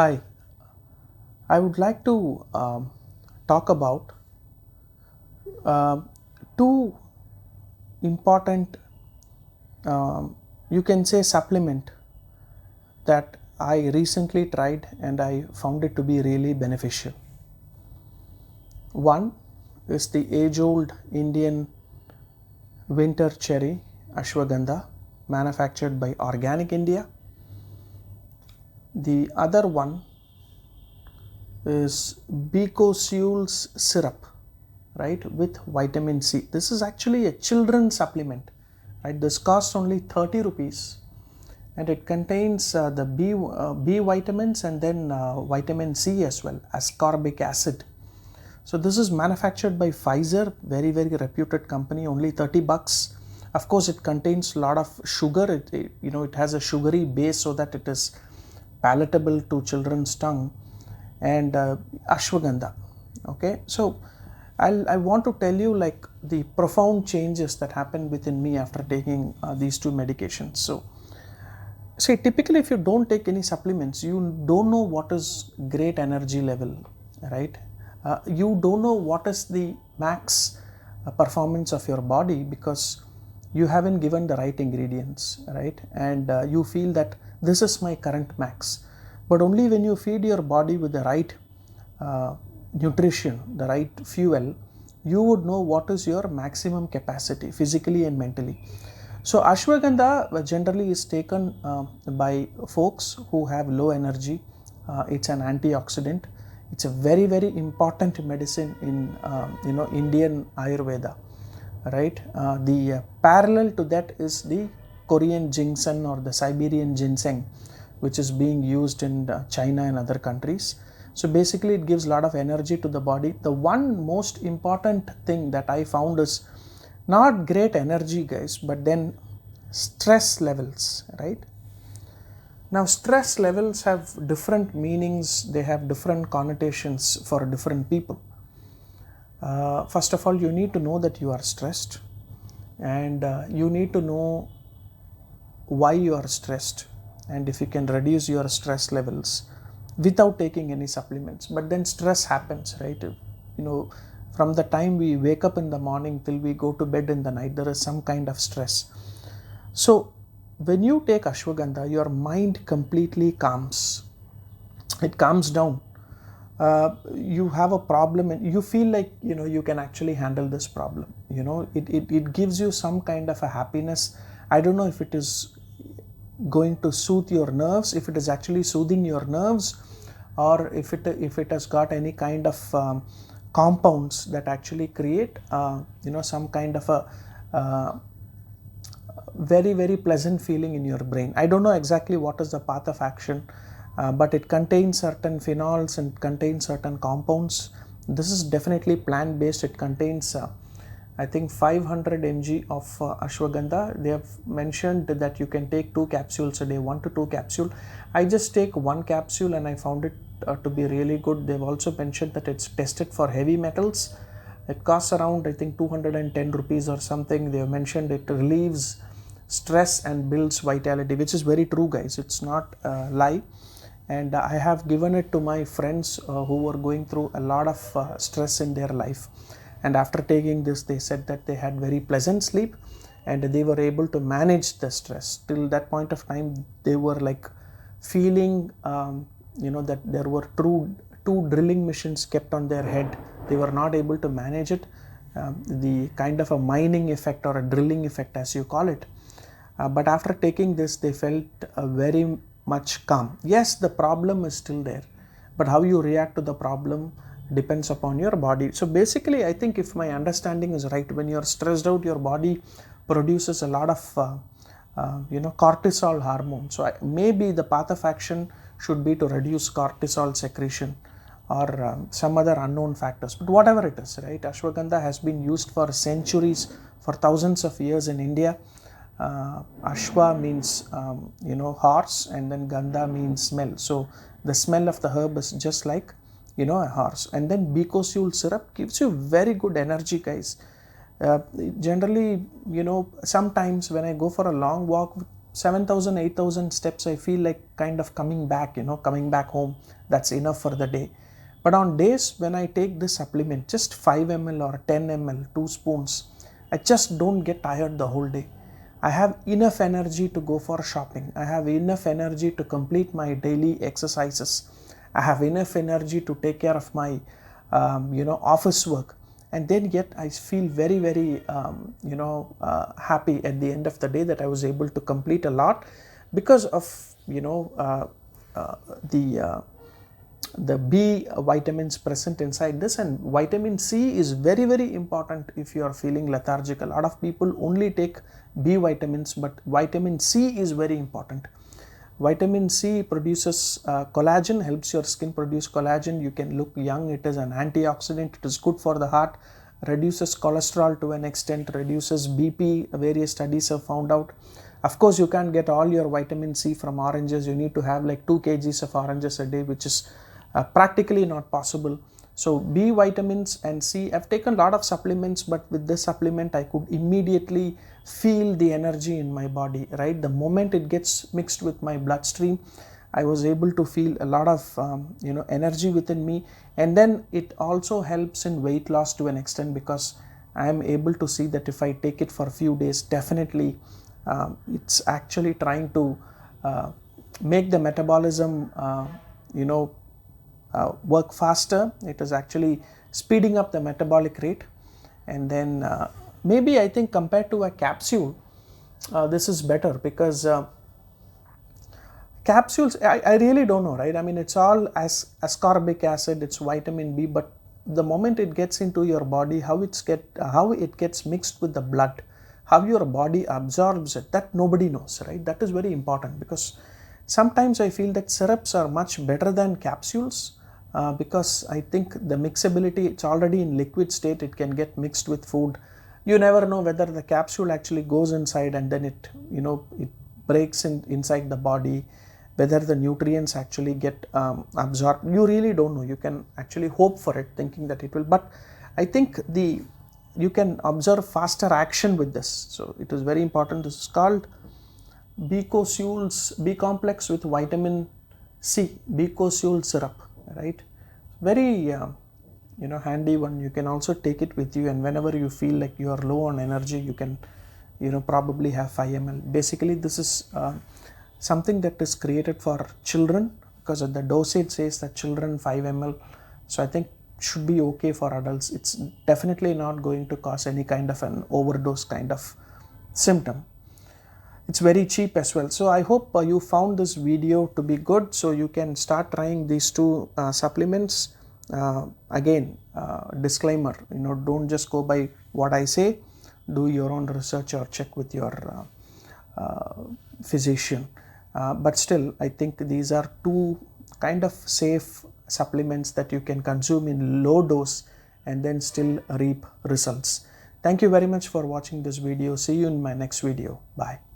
Hi, I would like to talk about uh, two important, you can say, supplement that I recently tried and I found it to be really beneficial. One is the age-old Indian winter cherry ashwagandha, manufactured by Organic India. The other one is Becosule's syrup, right, with vitamin C. This is actually a children's supplement, right? This costs only 30 rupees and it contains the B vitamins and then vitamin C as well, ascorbic acid. So this is manufactured by Pfizer, very reputed company, only 30 bucks. Of course, it contains a lot of sugar. It has a sugary base so that it is palatable to children's tongue, and ashwagandha. Okay, so I want to tell you like the profound changes that happened within me after taking these two medications. So see, typically if you don't take any supplements, you don't know what is great energy level, right? You don't know what is the max performance of your body because you haven't given the right ingredients, right? And you feel that this is my current max. But only when you feed your body with the right nutrition, the right fuel, you would know what is your maximum capacity physically and mentally. So ashwagandha generally is taken by folks who have low energy. It's an antioxidant. It's a very important medicine in Indian Ayurveda, right? The parallel to that is the Korean ginseng or the Siberian ginseng, which is being used in China and other countries. So basically it gives a lot of energy to the body. The one most important thing that I found is not great energy, guys, but then stress levels, right? Now stress levels have different meanings, they have different connotations for different people. First of all, you need to know that you are stressed, and you need to know why you are stressed, and if you can reduce your stress levels without taking any supplements. But then stress happens, right? From the time we wake up in the morning till we go to bed in the night, there is some kind of stress. So when you take ashwagandha, your mind completely calms. It calms down. You have a problem and you feel like you can actually handle this problem. It gives you some kind of a happiness. I don't know if it is going to soothe your nerves, if it is actually soothing your nerves, or if it has got any kind of compounds that actually create some kind of a very pleasant feeling in your brain. I don't know exactly what is the path of action, but it contains certain phenols and contains certain compounds. This is definitely plant based. It contains I think 500 mg of ashwagandha. They have mentioned that you can take 2 capsules a day, 1 to 2 capsule. I just take 1 capsule and I found it to be really good. They've also mentioned that it's tested for heavy metals. It costs around, I think, 210 rupees or something. They have mentioned it relieves stress and builds vitality, which is very true, guys. It's not a lie. And I have given it to my friends who were going through a lot of stress in their life. And after taking this, they said that they had very pleasant sleep and they were able to manage the stress. Till that point of time, they were like feeling that there were two drilling machines kept on their head. They were not able to manage it. The kind of a mining effect or a drilling effect, as you call it. But after taking this, they felt very much calm. Yes, the problem is still there, but how you react to the problem depends upon your body. So basically, I think if my understanding is right, when you're stressed out, your body produces a lot of cortisol hormone. So maybe the path of action should be to reduce cortisol secretion or some other unknown factors. But whatever it is, right? Ashwagandha has been used for centuries, for thousands of years in India. Ashwa means horse, and then gandha means smell. So the smell of the herb is just like a horse. And then Becosule syrup gives you very good energy, guys. Generally, sometimes when I go for a long walk 7,000, 8,000 steps, I feel like kind of coming back, coming back home. That's enough for the day. But on days when I take this supplement, just 5 ml or 10 ml, 2 spoons, I just don't get tired the whole day. I have enough energy to go for shopping. I have enough energy to complete my daily exercises. I have enough energy to take care of my, office work. And then yet I feel very, very, happy at the end of the day that I was able to complete a lot because of, the B vitamins present inside this. And vitamin C is very, very important if you are feeling lethargic. A lot of people only take B vitamins, but vitamin C is very important. Vitamin C produces collagen, helps your skin produce collagen. You can look young. It is an antioxidant. It is good for the heart, reduces cholesterol to an extent, reduces BP. Various studies have found out. Of course, you can't get all your vitamin C from oranges. You need to have like 2 kgs of oranges a day, which is practically not possible. So B vitamins and C, I've taken a lot of supplements, but with this supplement I could immediately feel the energy in my body, right? The moment it gets mixed with my bloodstream, I was able to feel a lot of energy within me. And then it also helps in weight loss to an extent, because I am able to see that if I take it for a few days, definitely it's actually trying to make the metabolism work faster. It is actually speeding up the metabolic rate. And then maybe I think compared to a capsule, this is better, because capsules, I really don't know, right? I mean, it's all ascorbic acid, it's vitamin B, but the moment it gets into your body, how it gets mixed with the blood, how your body absorbs it, that nobody knows, right? That is very important, because sometimes I feel that syrups are much better than capsules, because I think the mixability, it's already in liquid state, it can get mixed with food. You never know whether the capsule actually goes inside and then it breaks inside the body, whether the nutrients actually get absorbed. You really don't know. You can actually hope for it, thinking that it will, but I think you can observe faster action with this. So it is very important. This is called B complex with vitamin C, B-cosule syrup, right? Very handy one. You can also take it with you, and whenever you feel like you are low on energy, you can probably have 5 ml. Basically this is something that is created for children, because the dosage says that children 5 ml. So I think should be okay for adults. It's definitely not going to cause any kind of an overdose kind of symptom. It's very cheap as well. So I hope you found this video to be good, so you can start trying these 2 supplements. Again, disclaimer, don't just go by what I say. Do your own research or check with your physician. But still, I think these are 2 kind of safe supplements that you can consume in low dose and then still reap results. Thank you very much for watching this video. See you in my next video. Bye.